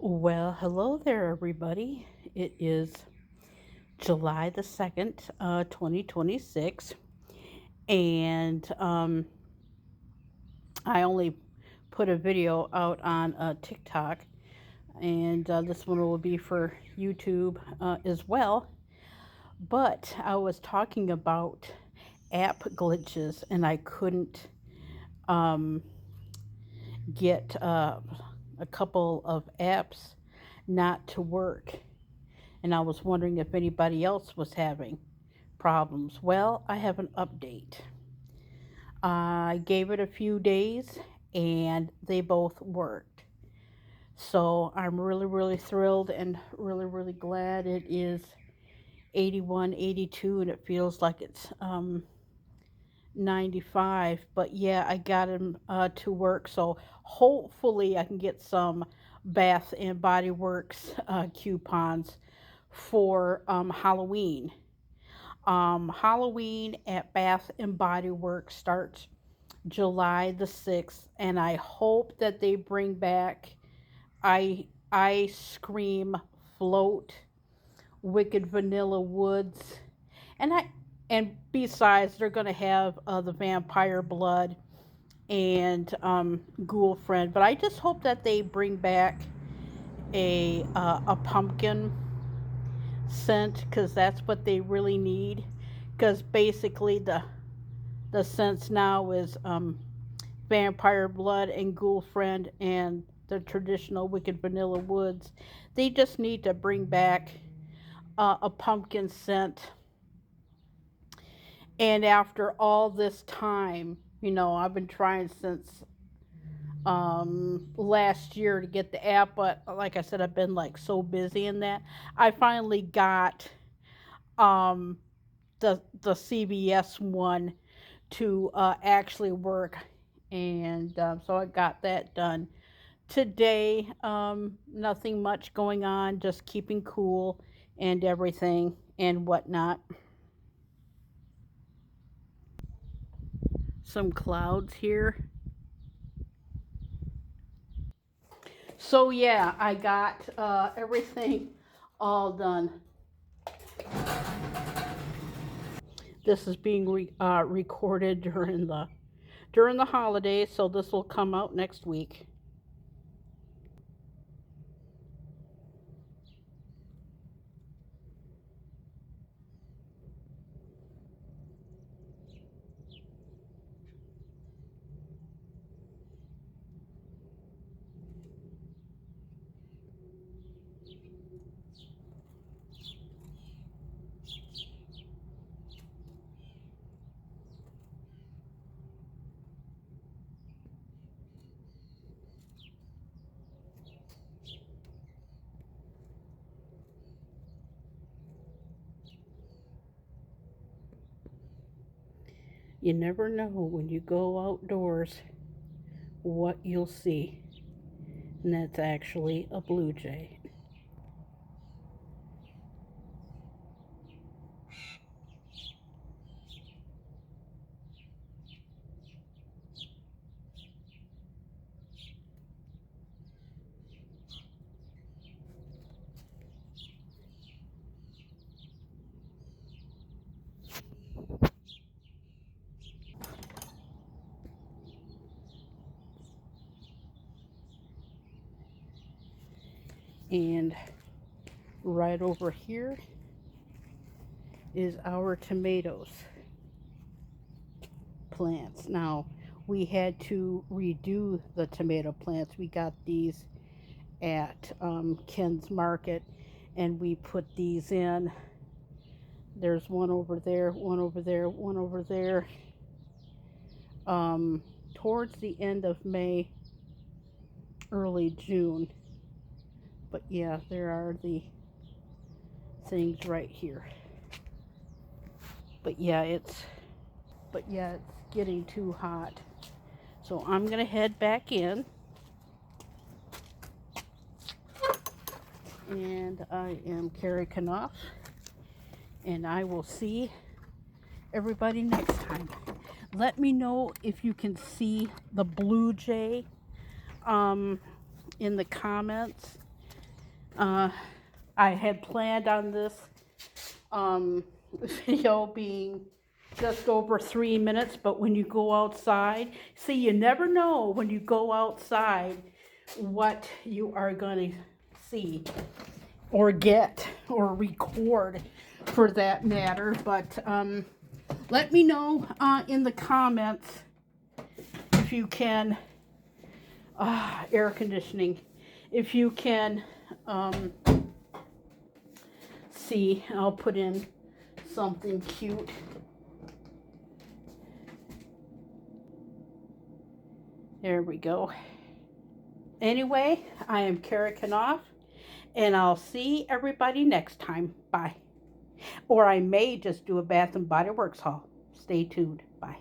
Well, hello there, everybody. It is July the 2nd, 2026, and I only put a video out on TikTok, and this one will be for YouTube as well. But I was talking about app glitches, and I couldn't um, get a couple of apps not to work. And I was wondering if anybody else was having problems. Well, I have an update. I gave it a few days and they both worked. So I'm really, really thrilled and really, really glad. It is 81, 82, and it feels like it's 95. But yeah, I got them to work. So hopefully I can get some Bath and Body Works coupons for Halloween. Halloween at Bath and Body Works starts July the 6th, and I hope that they bring back Ice Cream Float, Wicked Vanilla Woods, and besides they're gonna have the Vampire Blood and Ghoul Friend, but I just hope that they bring back a pumpkin scent because that's what they really need. Because basically the scents now is Vampire Blood and Ghoul Friend and the traditional Wicked Vanilla Woods. They just need to bring back a pumpkin scent. And after all this time, I've been trying since last year to get the app, but like I said, I've been like so busy in that. I finally got um the CVS one to actually work, and so I got that done today. Nothing much going on, just keeping cool and everything and whatnot. Some clouds here. So yeah, I got everything all done. This is being recorded during the holidays, so this will come out next week. You never know when you go outdoors what you'll see, and that's actually a blue jay. And right over here is our tomatoes plants. Now, we had to redo the tomato plants. We got these at Ken's Market, and we put these in. There's one over there, one over there, one over there. Towards the end of May, early June. But yeah, there are the things right here. But yeah, it's getting too hot. So I'm gonna head back in, and I am Carrie Knopf, and I will see everybody next time. Let me know if you can see the blue jay in the comments. Uh, I had planned on this um, video being just over 3 minutes, but when you go outside, see, you never know when you go outside what you are going to see or get or record for that matter. But let me know in the comments if you can, air conditioning, if you can see. I'll put in something cute. There we go. Anyway, I am Kara Knopf, and I'll see everybody next time. Bye. Or I may just do a Bath and Body Works haul. Stay tuned. Bye.